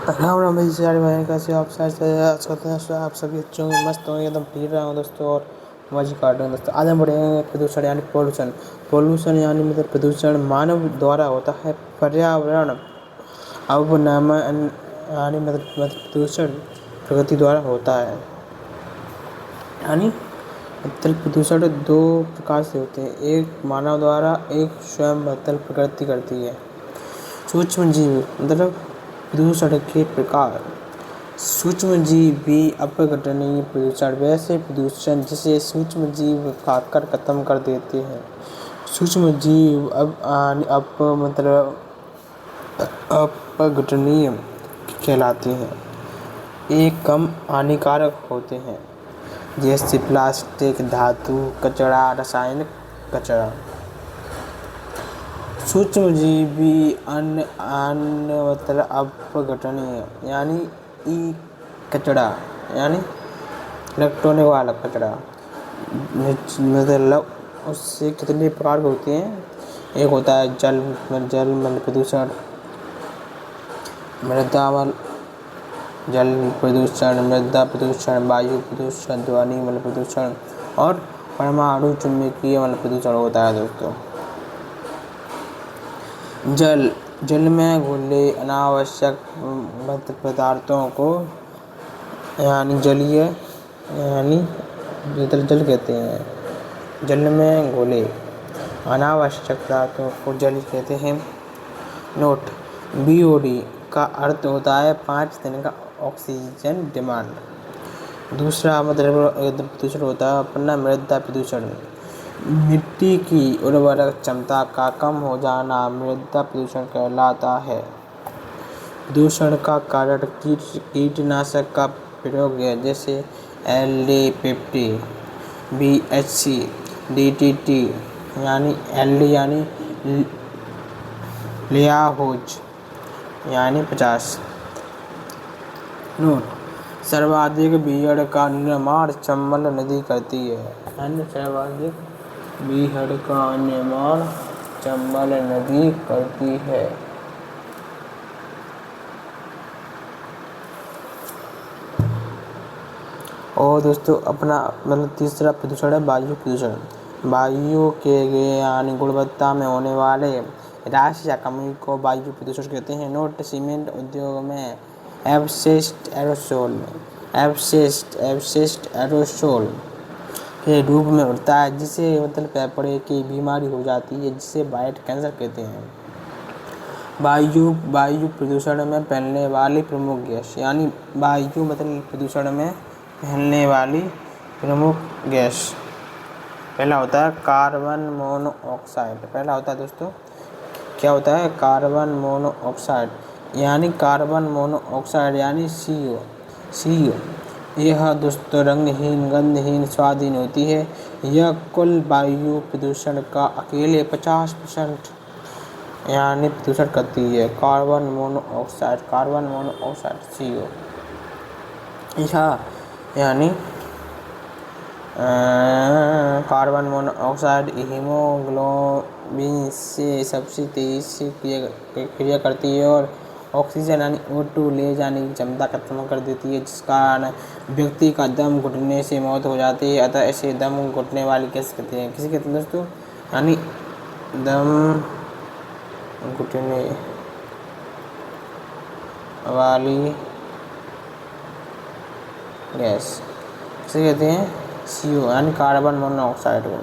राम राम भाई सारे भाई कैसे हो आप आप सभी अच्छे होंगे मस्त होंगे एकदम ठीक रहा हूँ दोस्तों और मौज काट रहे हैं दोस्तों। आज हम बढ़ेंगे प्रदूषण यानी पोल्यूशन। पोल्यूशन यानी मतलब प्रदूषण मानव द्वारा होता है पर्यावरण अवनमन यानी मतलब प्रदूषण प्रकृति द्वारा होता है। यानी मतलब प्रदूषण दो प्रकार से होते हैं, एक मानव द्वारा, एक स्वयं मतलब प्रकृति करती है। सूक्ष्म जीव मतलब प्रदूषण के प्रकार। सूक्ष्म जीव भी अपघटनीय प्रदूषण वैसे प्रदूषण जिसे सूक्ष्म जीव खाकर खत्म कर देते हैं। सूक्ष्म जीव अप मतलब अपघटनीय कहलाते हैं। ये कम हानिकारक होते हैं जैसे प्लास्टिक, धातु कचरा, रासायनिक कचरा। सूक्ष्मजीवी अन्य मतलब अपघटनीय यानी ई कचरा यानी इलेक्ट्रॉनिक वाला कचरा मतलब उससे कितने प्रकार के होते हैं। एक होता है जल मल प्रदूषण, जल प्रदूषण, मृदा प्रदूषण, वायु प्रदूषण, ध्वनि मल प्रदूषण और परमाणु चुंबकीय मल प्रदूषण होता है दोस्तों। जल में घुले अनावश्यक पदार्थों को यानी जलीय यानी जल कहते हैं। जल में घुले अनावश्यक पदार्थों को जल कहते हैं। नोट BOD का अर्थ होता है 5 दिन का ऑक्सीजन डिमांड। दूसरा मतलब प्रदूषण होता है अपना मृदा प्रदूषण। मिट्टी की उर्वरक क्षमता का कम हो जाना मृदा प्रदूषण कहलाता है। प्रदूषण का कारण कीटनाशक का प्रयोग है जैसे LD50, BHC, DDT यानी LD यानी लियाहोज यानी 50। नोट सर्वाधिक बीहड़ का निर्माण चंबल नदी करती है। सर्वाधिक बीहड़ का निर्माण चंबल नदी करती है। और दोस्तों अपना मतलब तीसरा प्रदूषण है वायु प्रदूषण। वायु के यानी गुणवत्ता में होने वाले ह्रास या कमी को वायु प्रदूषण कहते हैं। नोट सीमेंट उद्योग में अपशिष्ट एरोसोल के रूप में उड़ता है जिसे मतलब फेफड़े की बीमारी हो जाती है जिसे वाइट कैंसर कहते हैं। वायु प्रदूषण में फैलने वाली प्रमुख गैस यानी वायु मतलब प्रदूषण में फैलने वाली प्रमुख गैस। पहला होता है कार्बन मोनोऑक्साइड। पहला होता है दोस्तों क्या होता है कार्बन मोनोऑक्साइड यानी CO। यह दोस्तों रंगहीन, गंधहीन, स्वादहीन होती है। यह कुल वायु प्रदूषण का अकेले 50% यानी प्रदूषण करती है। कार्बन मोनोऑक्साइड CO यानी कार्बन मोनोऑक्साइड हीमोग्लोबिन से सबसे तेजी से क्रिया करती है और ऑक्सीजन यानी O2 ले जाने की क्षमता खत्म कर देती है जिस कारण व्यक्ति का दम घुटने से मौत हो जाती है। अतः इसे दम घुटने वाली गैस कहते हैं। किसे कहते हैं दोस्तों यानी दम घुटने वाली गैस किसे कहते हैं CO यानी कार्बन मोनोऑक्साइड को।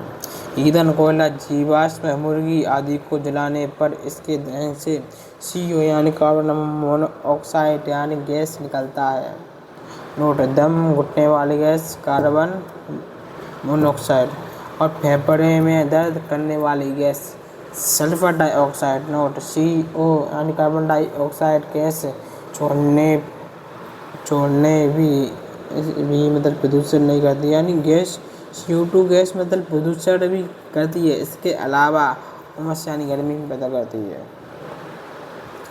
ईंधन, कोयला, जीवाश्म मुर्गी आदि को जलाने पर इसके दहन से CO यानी कार्बन मोनोऑक्साइड यानी गैस निकलता है। नोट दम घुटने वाली गैस कार्बन मोनोऑक्साइड और फेफड़े में दर्द करने वाली gas sulphur dioxide. Note CO यानी कार्बन डाइऑक्साइड गैस छोड़ने भी मतलब प्रदूषण नहीं करती यानी गैस CO2 गैस मतलब प्रदूषण भी करती है। इसके अलावा उमस यानी गर्मी भी पैदा करती है।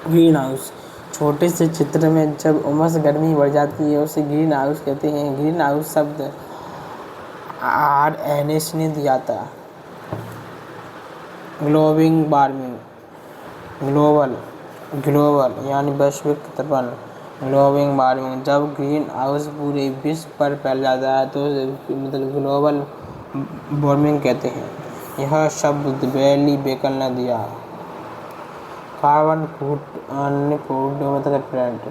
ग्रीन हाउस छोटे से चित्र में जब उमस गर्मी बढ़ जाती है उसे ग्रीन हाउस कहते हैं। ग्रीन हाउस शब्द RNA से दिया जाता है। ग्लोबल यानी वैश्विक तापमान ग्लोबल वार्मिंग, जब ग्रीन हाउस पूरे विश्व पर फैल जाता है तो मतलब ग्लोबल वार्मिंग कहते हैं। यह शब्द बेली बेकल ने दिया। कार्बन फुट मतलब प्लांट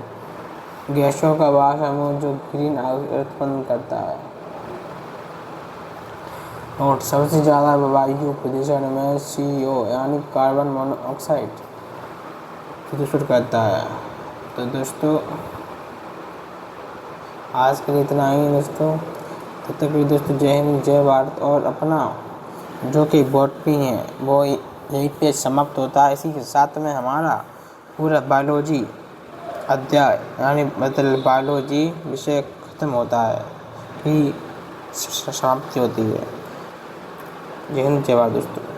गैसों का वह समूह जो ग्रीन हाउस उत्पन्न करता है। और सबसे ज़्यादा वायु प्रदूषण में CO यानी कार्बन मोनोऑक्साइड प्रदूषण करता है। तो दोस्तों आज के लिए इतना ही दोस्तों। तब तक भी दोस्तों जय हिंद जय भारत। और अपना जो कि बॉटनी है वो यहीं पे समाप्त होता है। इसी के साथ में हमारा पूरा बायोलॉजी अध्याय यानी मतलब बायोलॉजी विषय खत्म होता है कि समाप्ति होती है। जय हिंद जय भारत दोस्तों।